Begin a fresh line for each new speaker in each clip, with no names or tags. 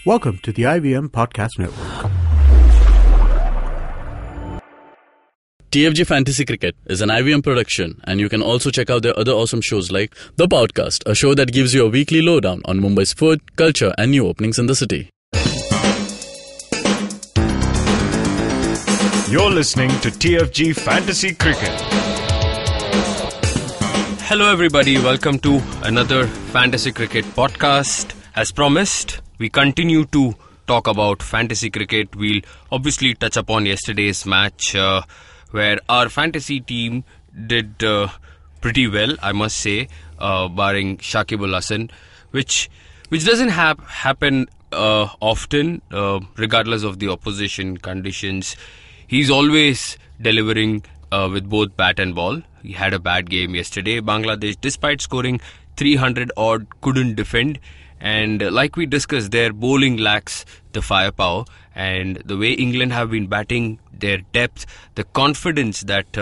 Welcome to the IVM Podcast Network.
TFG Fantasy Cricket is an IVM production, and you can also check out their other awesome shows like The Podcast, a show that gives you a weekly lowdown on Mumbai's food, culture, and new openings in the city.
You're listening to TFG Fantasy Cricket.
Hello everybody, welcome to another Fantasy Cricket podcast. As promised, we continue to talk about fantasy cricket. We'll obviously touch upon yesterday's match where our fantasy team did pretty well, I must say, barring Shakib Al Hasan, which doesn't happen often, regardless of the opposition conditions. He's always delivering with both bat and ball. He had a bad game yesterday. Bangladesh, despite scoring 300 odd, couldn't defend. And like we discussed, their bowling lacks the firepower. And the way England have been batting, their depth, the confidence that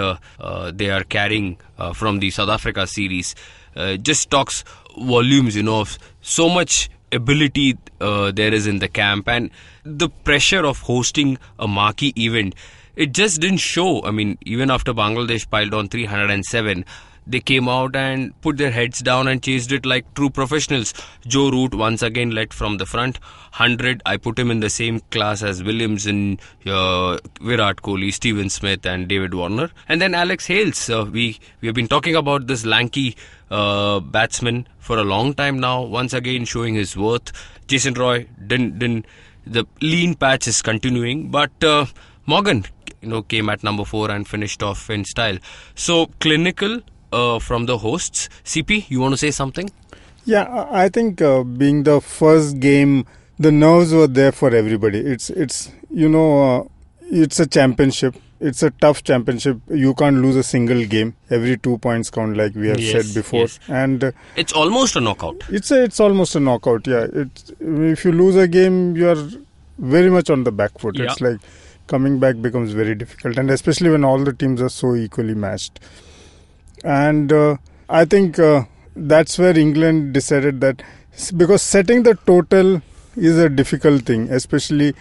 they are carrying from the South Africa series just talks volumes, of so much ability there is in the camp. And the pressure of hosting a marquee event, it just didn't show. I mean, even after Bangladesh piled on 307, they came out and put their heads down and chased it like true professionals. Joe Root once again led from the front. 100, I put him in the same class as Williamson, Virat Kohli, Steven Smith and David Warner. And then Alex Hales. We have been talking about this lanky batsman for a long time now. Once again showing his worth. Jason Roy didn't. The lean patch is continuing. But Morgan, came at number 4 and finished off in style. So clinical from the hosts. CP, you want to say something?
Yeah, I think being the first game, the nerves were there for everybody. It's a championship. It's a tough championship. You can't lose a single game. Every 2 points count, like we have said before.
Yes.
And
it's almost a knockout.
It's almost a knockout. Yeah. If you lose a game, you are very much on the back foot. Yeah. It's like coming back becomes very difficult, and especially when all the teams are so equally matched. And I think that's where England decided that, because setting the total is a difficult thing, especially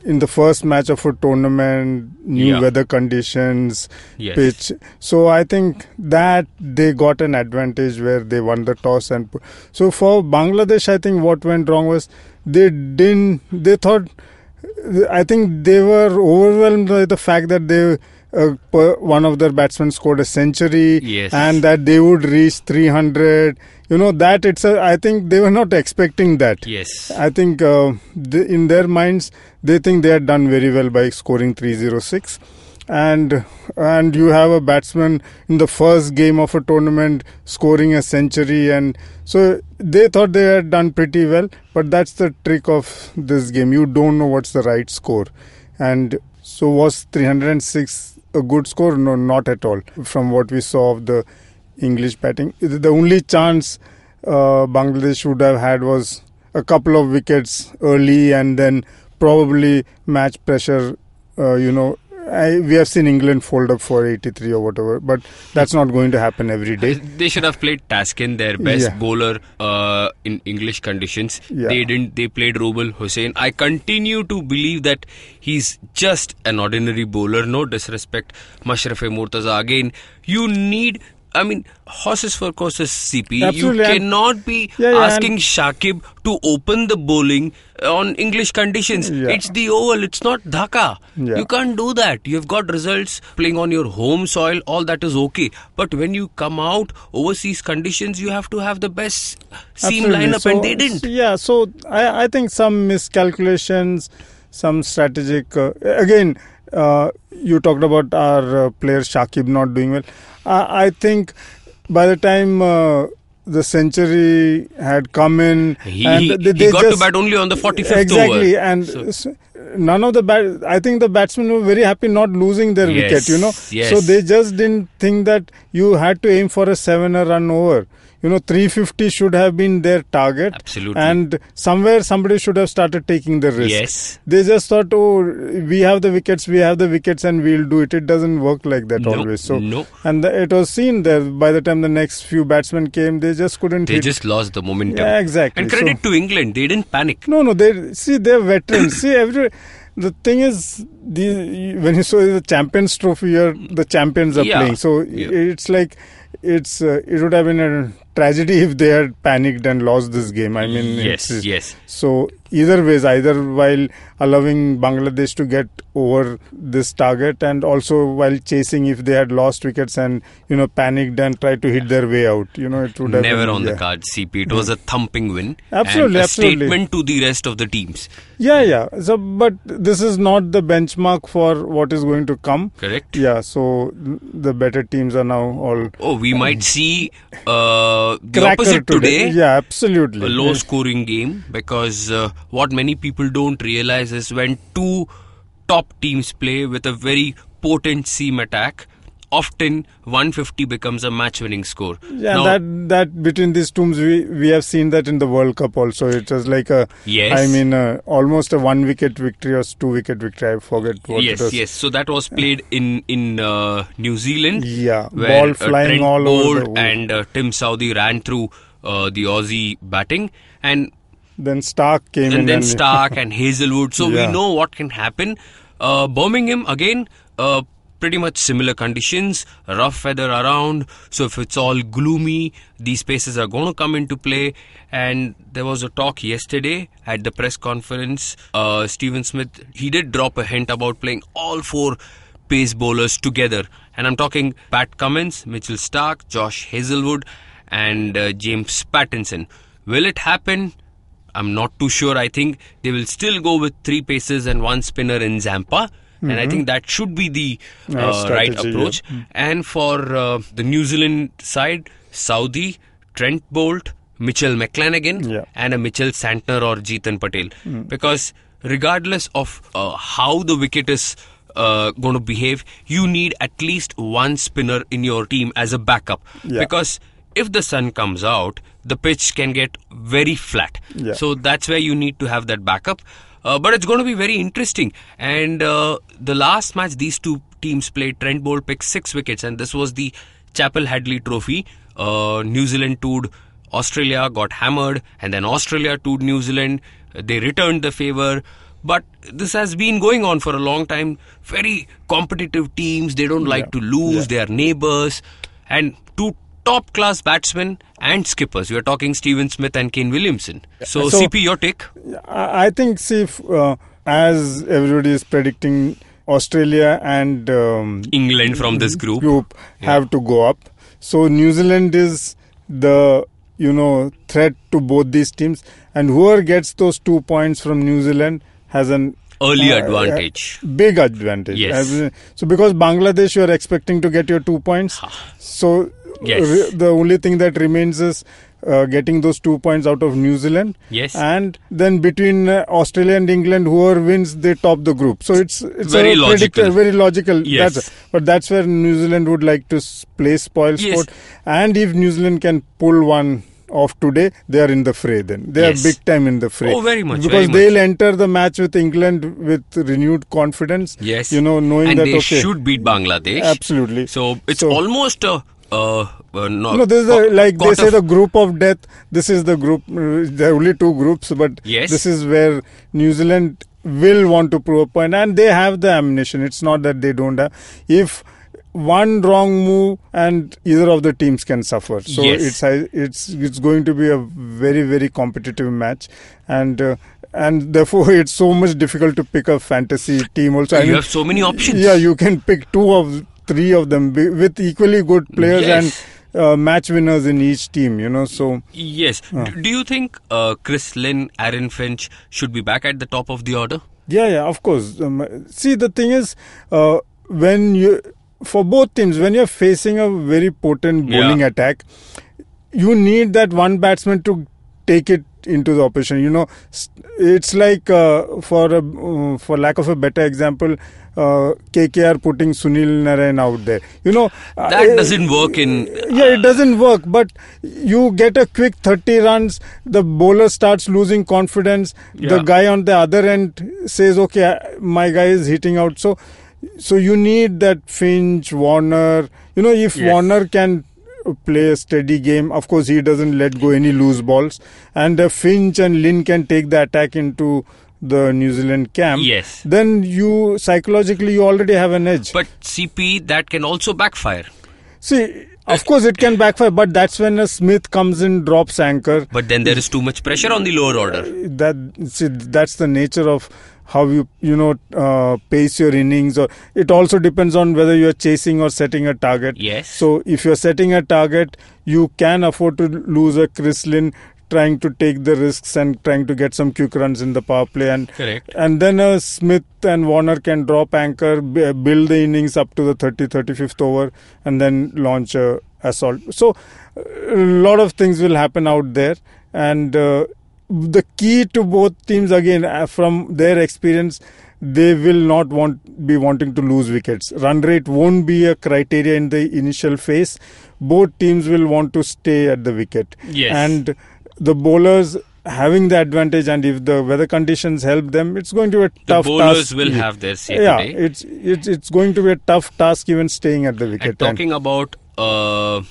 in the first match of a tournament, new weather conditions, pitch. So I think that they got an advantage where they won the toss. So for Bangladesh, I think what went wrong was I think they were overwhelmed by the fact that one of their batsmen scored a century and that they would reach 300. I think they were not expecting that.
Yes.
I think in their minds, they think they had done very well by scoring 306. And you have a batsman in the first game of a tournament scoring a century, and so they thought they had done pretty well. But that's the trick of this game. You don't know what's the right score. And so was 306 a good score? No, not at all. From what we saw of the English batting, the only chance Bangladesh would have had was a couple of wickets early, and then probably match pressure. We have seen England fold up for 83 or whatever, but that's not going to happen every day.
They should have played Taskin, their best bowler in English conditions. They didn't. They played Rubal Hussain. I continue to believe that he's just an ordinary bowler. No disrespect, Mashrafe Murtaza. Again, you need... horses for courses, CP.
Absolutely.
You cannot be asking Shakib to open the bowling on English conditions. It's the Oval, it's not Dhaka. You can't do that. You've got results playing on your home soil, all that is okay. But when you come out overseas conditions, you have to have the best seam lineup, and they didn't.
So I think some miscalculations, some strategic... again, you talked about our player Shakib not doing well. I think by the time the century had come in,
he got to bat only on the 45th
over.
And
none of the I think the batsmen were very happy not losing their wicket. So they just didn't think that you had to aim for a 7 run over. 350 should have been their target.
Absolutely.
And somewhere somebody should have started taking the risk.
Yes.
They just thought, we have the wickets, and we'll do it. It doesn't work like that always. So, and it was seen there. By the time the next few batsmen came, they just couldn't hit.
They just lost the momentum.
Yeah, exactly.
And credit to England, they didn't panic.
No, they're veterans. The thing is, when you saw the Champions Trophy here, the champions are playing. So it's like it would have been a tragedy if they had panicked and lost this game. I mean,
yes.
So either while allowing Bangladesh to get over this target, and also while chasing, if they had lost wickets and panicked and tried to hit their way out, it would have
never
been,
on the cards. CP, it was a thumping win.
Absolutely,
and a statement to the rest of the teams.
Yeah. So, but this is not the benchmark for what is going to come.
Correct.
Yeah. So the better teams are now all.
Oh, we might see the opposite today.
Yeah, absolutely.
A low-scoring game, because what many people don't realize is when two top teams play with a very potent seam attack, often 150 becomes a match-winning score.
Yeah, now, that between these teams, we have seen that in the World Cup also. It was like almost a 1-wicket victory or 2-wicket victory. I forget what it was.
Yes. So that was played in New Zealand.
Yeah,
where,
ball flying
Trent
all over the
world, and Tim Southee ran through the Aussie batting, and
then Stark came in.
And then Stark and Hazelwood. So we know what can happen. Birmingham again. Pretty much similar conditions, rough weather around. So if it's all gloomy, these paces are going to come into play. And there was a talk yesterday at the press conference. Steven Smith, he did drop a hint about playing all 4 pace bowlers together. And I'm talking Pat Cummins, Mitchell Stark, Josh Hazelwood and James Pattinson. Will it happen? I'm not too sure. I think they will still go with 3 paces and 1 spinner in Zampa. And I think that should be the right approach. Yeah. And for the New Zealand side, Southee, Trent Bolt, Mitchell McClenaghan and a Mitchell Santner or Jeetan Patel. Because regardless of how the wicket is going to behave, you need at least 1 spinner in your team as a backup. Yeah. Because if the sun comes out, the pitch can get very flat. Yeah. So that's where you need to have that backup. But it's going to be very interesting. And the last match these two teams played, Trent Bolt picked 6 wickets, and this was the Chappell Hadley Trophy. New Zealand toured Australia, got hammered, and then Australia toured New Zealand. They returned the favour. But this has been going on for a long time. Very competitive teams. They don't like to lose. They are neighbours. And 2 top-class batsmen and skippers. We are talking Steven Smith and Kane Williamson. So CP, your take?
I think, as everybody is predicting, Australia and
England from this group
have to go up. So New Zealand is the threat to both these teams, and whoever gets those 2 points from New Zealand has an
early advantage.
Big advantage.
Yes.
So because Bangladesh, you are expecting to get your 2 points. So the only thing that remains is getting those 2 points out of New Zealand.
Yes.
And then between Australia and England, whoever wins, they top the group. So it's
very logical.
Very logical.
Yes.
But that's where New Zealand would like to play spoil sport. And if New Zealand can pull one off today, they are in the fray then. They are big time in the fray.
Oh, very much.
Because they'll enter the match with England with renewed confidence.
Yes.
Knowing
and
that,
they should beat Bangladesh.
Absolutely.
So it's almost a...
this is they say the group of death. This is the group. There are only 2 groups, but this is where New Zealand will want to prove a point, and they have the ammunition. It's not that they don't have. If one wrong move and either of the teams can suffer. So it's going to be a very, very competitive match, and therefore it's so much difficult to pick a fantasy team. Also,
you have so many options.
Yeah, you can pick 2 of 3 of them with equally good players and match winners in each team, so...
Yes. Do you think Chris Lynn, Aaron Finch should be back at the top of the order?
Yeah, of course. See, the thing is, for both teams, when you're facing a very potent bowling attack, you need that one batsman to take it into the opposition. It's like for lack of a better example, KKR putting Sunil Narayan out there.
That doesn't work in.
It doesn't work. But you get a quick 30 runs. The bowler starts losing confidence. The guy on the other end says, "Okay, my guy is hitting out." So you need that Finch, Warner. If Warner can play a steady game, of course he doesn't let go any loose balls, and Finch and Lynn can take the attack into the New Zealand camp.
Yes.
Then you psychologically already have an edge.
But CP, that can also backfire.
See, of course it can backfire, but that's when a Smith comes in, drops anchor.
But then there is too much pressure on the lower order.
That's the nature of how you pace your innings. Or it also depends on whether you are chasing or setting a target.
Yes.
So if you are setting a target, you can afford to lose a Chris Lynn trying to take the risks and trying to get some quick runs in the power play.
Correct.
And then Smith and Warner can drop anchor, build the innings up to the 35th over, and then launch a assault. So a lot of things will happen out there, and the key to both teams, again, from their experience, they will not be wanting to lose wickets. Run rate won't be a criteria in the initial phase. Both teams will want to stay at the wicket.
Yes.
And the bowlers having the advantage, and if the weather conditions help them, it's going to be a tough task.
The bowlers will have their say today.
It's going to be a tough task even staying at the wicket.
And talking about fall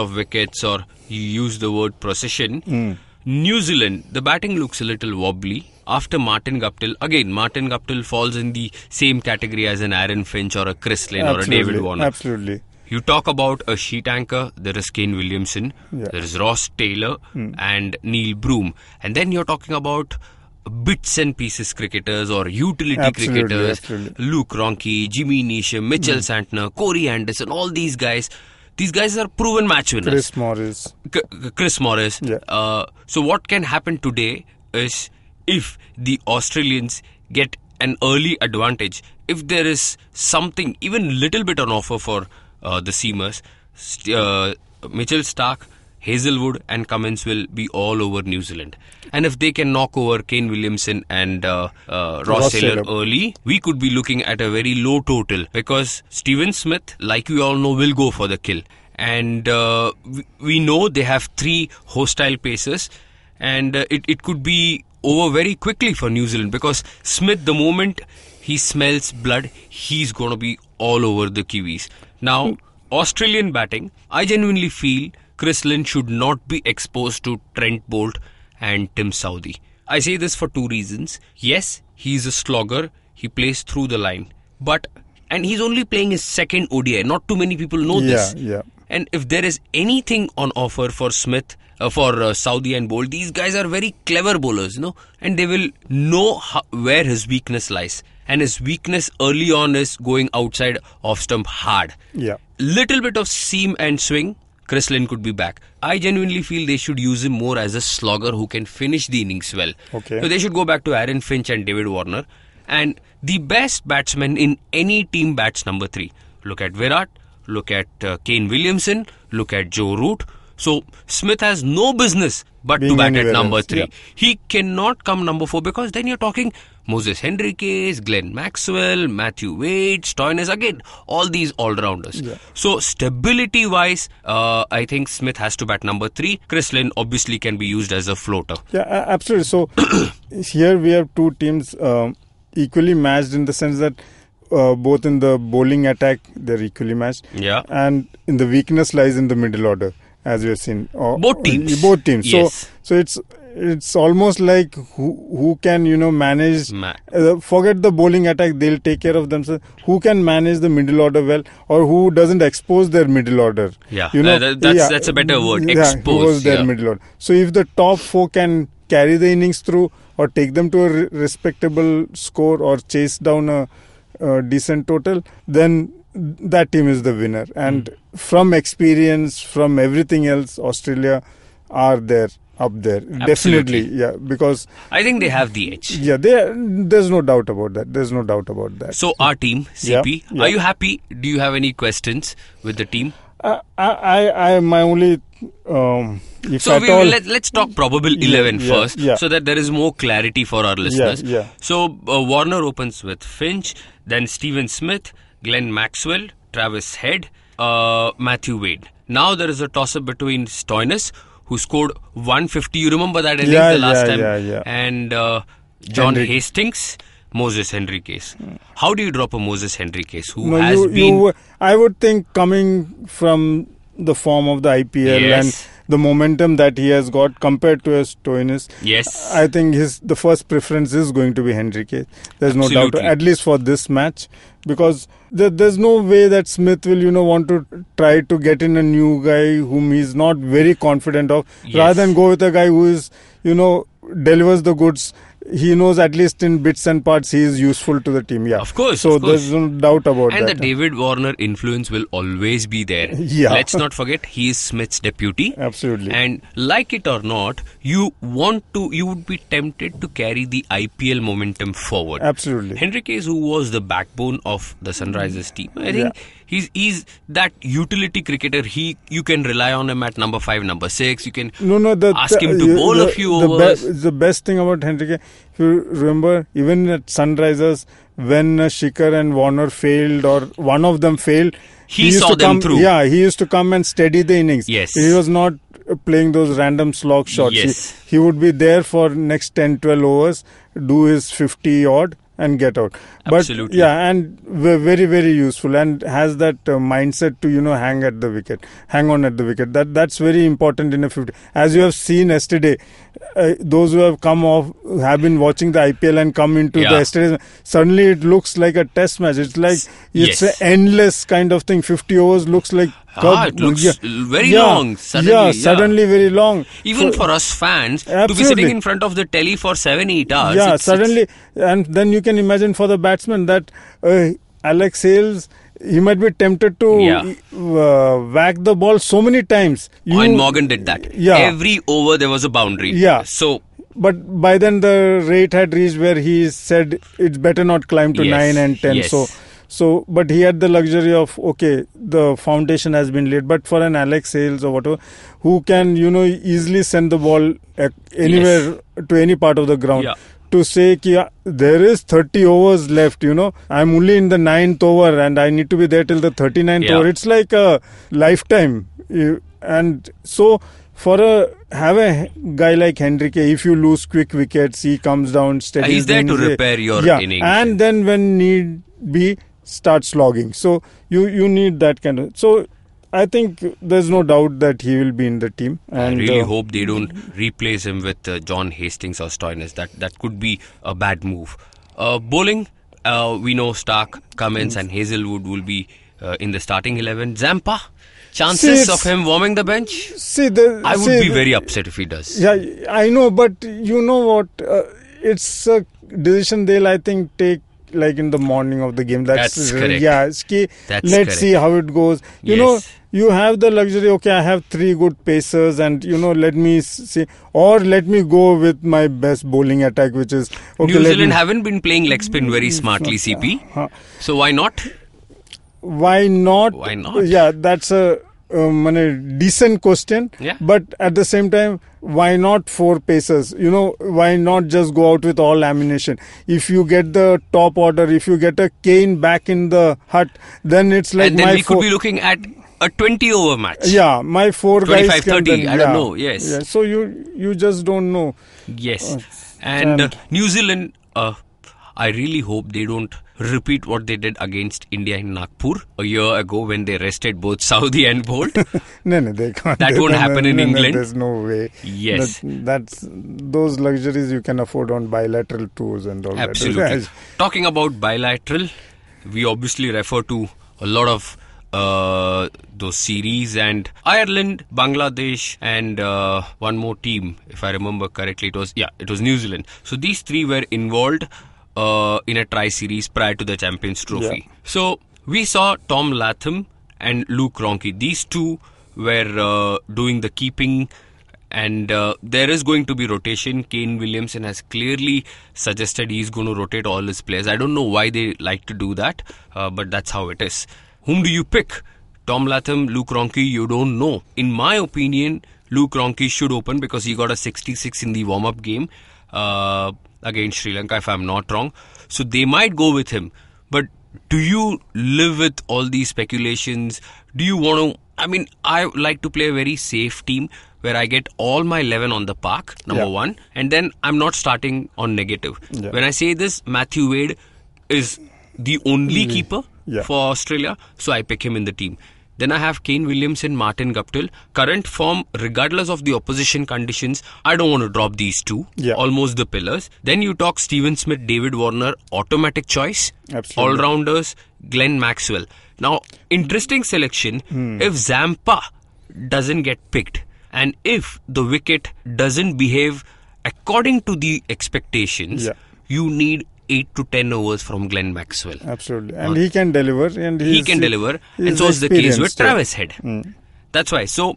of wickets, or you use the word procession, New Zealand, the batting looks a little wobbly. After Martin Guptill, again, Martin Guptill falls in the same category as an Aaron Finch or a Chris Lynn or a David Warner.
Absolutely.
You talk about a sheet anchor, there is Kane Williamson, there is Ross Taylor and Neil Broom. And then you're talking about bits and pieces cricketers or utility cricketers, Luke Ronchi, Jimmy Neesham, Mitchell Santner, Corey Anderson, all these guys. These guys are proven match winners. Chris Morris.
Yeah.
So what can happen today is, if the Australians get an early advantage, if there is something, even little bit on offer for the seamers, Mitchell Starc, Hazelwood and Cummins will be all over New Zealand. And if they can knock over Kane Williamson and Ross Taylor early, we could be looking at a very low total, because Steven Smith, like we all know, will go for the kill. And we know they have 3 hostile pacers, and it could be over very quickly for New Zealand, because Smith, the moment he smells blood, he's going to be all over the Kiwis. Now, Australian batting, I genuinely feel Chris Lynn should not be exposed to Trent Boult and Tim Southee. I say this for 2 reasons. Yes, he's a slogger. He plays through the line. And he's only playing his second ODI. Not too many people know this.
Yeah.
And if there is anything on offer for Smith, for Southee and Boult, these guys are very clever bowlers, and they will know where his weakness lies. And his weakness early on is going outside off stump hard.
Yeah.
Little bit of seam and swing, Chris Lynn could be back. I genuinely feel they should use him more as a slogger who can finish the innings well.
Okay.
So they should go back to Aaron Finch and David Warner. And the best batsman in any team bats number 3. Look at Virat, look at Kane Williamson, look at Joe Root. So Smith has no business but to bat at number 3. Yeah. He cannot come number 4, because then you're talking Moses Henriques, Glenn Maxwell, Matthew Wade, Stoinis, again, all these all-rounders. Yeah. So stability-wise, I think Smith has to bat number 3. Chris Lynn obviously can be used as a floater.
Yeah, absolutely. So here we have 2 teams equally matched, in the sense that both in the bowling attack, they're equally matched.
Yeah.
And in the weakness lies in the middle order, as we have seen.
Both teams.
Yes. So it's almost like who can manage. Forget the bowling attack; they'll take care of themselves. Who can manage the middle order well, or who doesn't expose their middle order?
Yeah, that's a better word. Expose
their middle order. So if the top 4 can carry the innings through, or take them to a respectable score, or chase down a decent total, then that team is the winner. And from experience, from everything else, Australia are there, up there.
Absolutely.
Definitely, yeah, because
I think they have the edge.
Yeah, there's no doubt about that.
So our team, CP, are you happy? Do you have any questions with the team?
My only if
So
at all,
let's talk probable 11 first,
yeah.
so that there is more clarity for our listeners.
Yeah.
So Warner opens with Finch, then Steven Smith, Glenn Maxwell, Travis Head, Matthew Wade. Now there is a toss-up between Stoinis, who scored 150. You remember that innings the last time?
Yeah.
And John Hastings, Moses Henriques. How do you drop a Moses Henriques who has been...
I would think coming from the form of the IPL
Yes.
and the momentum that he has got compared to Stoinis,
Yes.
I think the first preference is going to be Henriques. There's no doubt,
Absolutely.
at least for this match, because there's no way that Smith will, want to try to get in a new guy whom he's not very confident of,
Yes.
rather than go with a guy who is, delivers the goods. He knows at least in bits and parts he is useful to the team. Yeah,
Of course,
So
of course.
there's no doubt about
And
that.
the David Warner influence will always be there.
Yeah.
Let's not forget, he is Smith's deputy.
Absolutely.
And like it or not, you would be tempted to carry the IPL momentum forward.
Absolutely.
Henriques, who was the backbone of the Sunrisers team, I think he's that utility cricketer. You can rely on him at number 5, number 6. You can ask him to bowl a few overs.
The best thing about Henriques, if you remember, even at Sunrisers, when Shikhar and Warner failed or one of them failed,
He
used
saw
to
them
come,
through.
Yeah, he used to come and steady the innings.
Yes.
He was not playing those random slog shots.
Yes.
He would be there for next 10, 12 overs, do his 50 odd and get out. But
Absolutely.
and very, very useful, and has that mindset to hang on at the wicket. That's very important in a 50. As you have seen yesterday, those who have come off have been watching the IPL and come into the yesterday. Suddenly it looks like a test match. It's like it's an endless kind of thing. 50 overs looks like.
It looks very long.
Suddenly very long.
Even for us fans, to be
Absolutely.
sitting in front of the telly for 7-8 hours.
Yeah,
it's-
suddenly, and then you can imagine for the batsman that Alex Hales, he might be tempted to whack the ball so many times.
And Morgan did that.
Yeah.
Every over there was a boundary.
Yeah.
So,
But by then the rate had reached where he said it's better not climb to
Yes,
9 and 10.
yes.
So, but he had the luxury of, the foundation has been laid. But for an Alex Hales or whatever, who can, easily send the ball anywhere to any part of the ground.
Yeah.
To say, there is 30 overs left, I'm only in the 9th over and I need to be there till the 39th over. It's like a lifetime. And so, have a guy like Henriques, if you lose quick wickets, he comes down, steadies
he's there to
things,
repair your innings.
And then when need be, start slogging. So you need that kind of. So I think there's no doubt that he will be in the team. And
I really hope they don't replace him with John Hastings or Stoinis. That could be a bad move. Bowling, we know Stark, Cummins and Hazelwood will be in the starting 11. Zampa, chances of him warming the bench? I would be very upset if he does.
Yeah, I know, but you know what? It's a decision they'll, I think, take like in the morning of the game.
That's correct.
Yeah,
That's
let's
correct.
see how it goes. You know, you have the luxury, I have 3 good pacers and, let me see, or let me go with my best bowling attack, which is...
New Zealand haven't been playing leg spin very smartly, CP. So why not?
Why not?
Why not?
Yeah, that's a decent question.
Yeah.
But at the same time, why not 4 pacers? Why not just go out with all ammunition? If you get the top order, if you get a Kane back in the hut, then it's like
and then
my
we could be looking at a 20-over match.
Yeah, my 4 guys
25-30, I don't know, yes.
Yeah, so you just don't know.
Yes. And New Zealand, I really hope they don't repeat what they did against India in Nagpur a year ago when they rested both Saudi and Bolt.
No, they can't.
That won't happen in England.
There's no way.
Yes.
That's those luxuries you can afford on bilateral tours and all
Absolutely.
that.
Talking about bilateral, we obviously refer to a lot of those series, and Ireland, Bangladesh and one more team, if I remember correctly, it was New Zealand. So these 3 were involved in a tri-series prior to the Champions Trophy.
Yeah.
So we saw Tom Latham and Luke Ronchi. These 2 were doing the keeping, and there is going to be rotation. Kane Williamson has clearly suggested he's going to rotate all his players. I don't know why they like to do that, but that's how it is. Whom do you pick Tom Latham, Luke Ronchi, you don't know. In my opinion, Luke Ronchi should open because he got a 66 in the warm-up game against Sri Lanka, if I'm not wrong. So they might go with him. But do you live with all these speculations? Do you want to... I mean, I like to play a very safe team where I get all my 11 on the park, number one, and then I'm not starting on negative. Yeah. When I say this, Matthew Wade is the only keeper for Australia, so I pick him in the team. Then I have Kane Williamson, Martin Guptill. Current form, regardless of the opposition conditions, I don't want to drop these two. Yeah. Almost the pillars. Then you talk Steven Smith, David Warner, automatic choice. Absolutely. All-rounders, Glenn Maxwell. Now, interesting selection. If Zampa doesn't get picked and if the wicket doesn't behave according to the expectations, you need 8 to 10 overs from Glenn Maxwell.
Absolutely. And he can deliver. And
he can deliver. And so is the case with Travis Head. That's why. So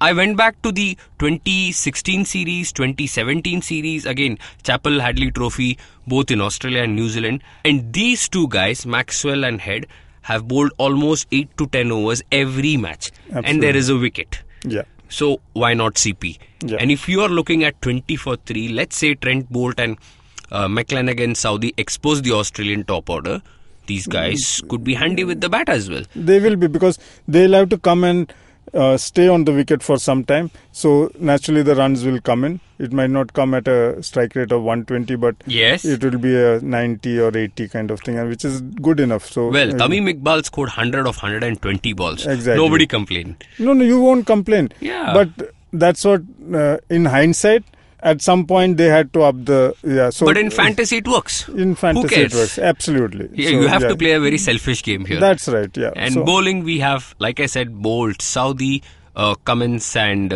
I went back to the 2016 series, 2017 series. Again, Chappell Hadley Trophy, both in Australia and New Zealand. And these two guys, Maxwell and Head, have bowled almost 8 to 10 overs every match. Absolutely. And there is a wicket. Yeah. So why not CP? Yeah. And if you are looking at 20 for 3, let's say Trent Boult and McClenaghan Saudi expose the Australian top order, these guys could be handy with the bat as well.
They will be, because they'll have to come and stay on the wicket for some time. So naturally the runs will come in. It might not come at a strike rate of 120, but it will be a 90 or 80 kind of thing, which is good enough. So
Tamim Iqbal scored 100 of 120 balls. Exactly. Nobody complained.
No, you won't complain. Yeah. But that's what, in hindsight, at some point they had to up the...
but in fantasy it works.
In fantasy it works, absolutely.
Yeah, so, you have to play a very selfish game here.
That's right, yeah.
And bowling we have, like I said, Boult, Saudi, Cummins and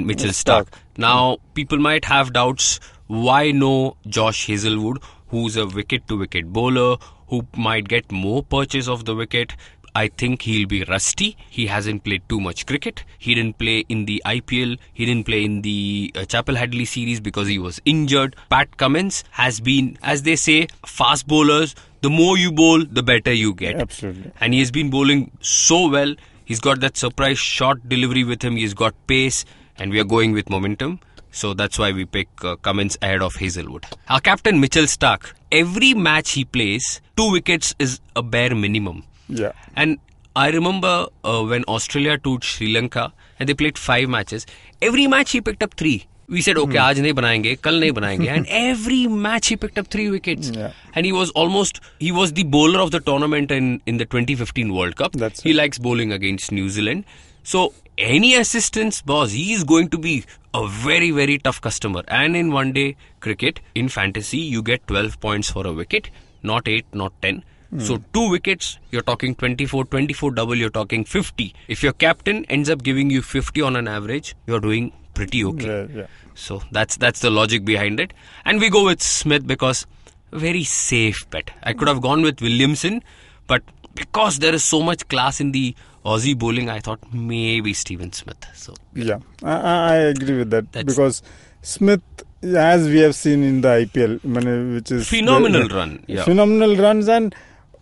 Mitchell Starc. Now, people might have doubts, why no Josh Hazlewood, who's a wicket-to-wicket bowler, who might get more purchase of the wicket. I think he'll be rusty. He hasn't played too much cricket. He didn't play in the IPL. He didn't play in the Chappell Hadley series because he was injured. Pat Cummins has been, as they say, fast bowlers. The more you bowl, the better you get.
Absolutely.
And he has been bowling so well. He's got that surprise short delivery with him. He's got pace. And we are going with momentum. So that's why we pick Cummins ahead of Hazlewood. Our captain Mitchell Starc. Every match he plays, 2 wickets is a bare minimum.
Yeah.
And I remember when Australia toured Sri Lanka and they played 5 matches, every match he picked up 3. We said, okay, aaj nahi banayenge, kal nahi banayenge. And every match he picked up 3 wickets. Yeah. And he was the bowler of the tournament in the 2015 World Cup. He likes bowling against New Zealand. So any assistance, boss, he is going to be a very, very tough customer. And in one day cricket, in fantasy, you get 12 points for a wicket, not 8, not 10. So 2 wickets, you're talking 24 double, you're talking 50. If your captain ends up giving you 50 on an average, you're doing pretty okay. Yeah. So that's the logic behind it. And we go with Smith because very safe bet. I could have gone with Williamson, but because there is so much class in the Aussie bowling, I thought maybe Steven Smith. So
yeah, I agree with that. Because Smith, as we have seen in the IPL, which is
phenomenal run. Yeah.
Phenomenal runs and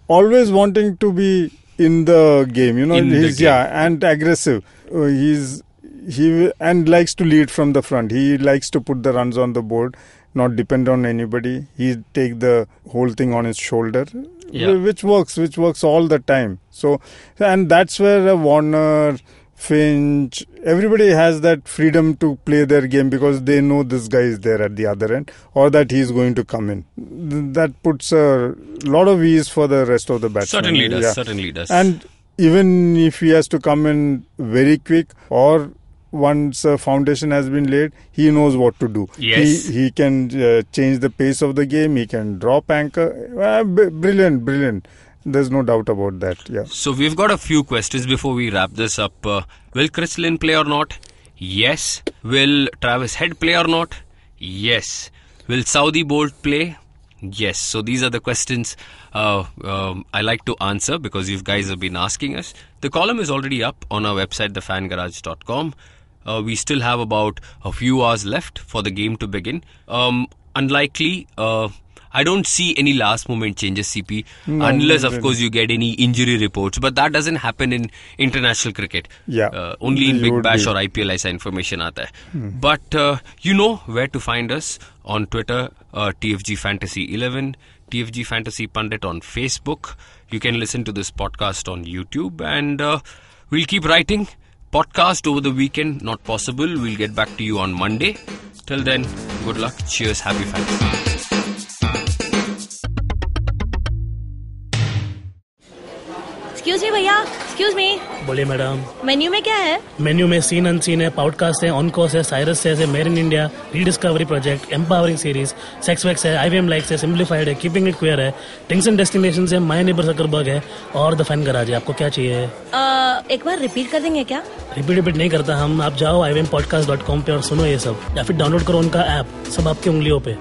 always wanting to be in the game, and aggressive. He likes to lead from the front. He likes to put the runs on the board, not depend on anybody. He take the whole thing on his shoulder, which works all the time. So, and that's where Warner, Finch, everybody has that freedom to play their game because they know this guy is there at the other end or that he is going to come in. That puts a lot of ease for the rest of the batsmen.
Certainly does.
And even if he has to come in very quick or once a foundation has been laid, he knows what to do.
Yes.
He can change the pace of the game. He can drop anchor. Brilliant. There's no doubt about that. Yeah.
So we've got a few questions before we wrap this up. Will Chris Lynn play or not? Yes. Will Travis Head play or not? Yes. Will Saudi Boult play? Yes. So these are the questions I like to answer because you guys have been asking us. The column is already up on our website, thefangarage.com. We still have about a few hours left for the game to begin. Unlikely, I I don't see any last moment changes, CP, unless of course you get any injury reports. But that doesn't happen in international cricket.
Yeah,
only in Big Bash or IPL ऐसा information आता है. But you know where to find us on Twitter, TFG Fantasy 11, TFG Fantasy Pundit on Facebook. You can listen to this podcast on YouTube, and we'll keep writing. Podcast over the weekend, not possible. We'll get back to you on Monday. Till then, good luck. Cheers. Happy fantasy.
Excuse me भैया, excuse me.
बोलिए madam.
Menu में क्या है?
Menu में scene unseen है, podcast है, on course है, Cyrus है, made in India, rediscovery project, empowering series, sex wax है, IVM लाइक्स है, सिंप्लीफाइड है, कीपिंग इट क्वियर है, थिंग्स एंड डेस्टिनेशंस है, माय नेबर जकरबर्ग है और द फैन गराज है. आपको क्या चाहिए?
एक बार रिपीट कर देंगे क्या?
रिपीट नहीं करता हम. आप जाओ IVMpodcast.com पे और सुनो ये सब, या फिर डाउनलोड करो उनका ऐप. सब आपकी उंगलियों पे.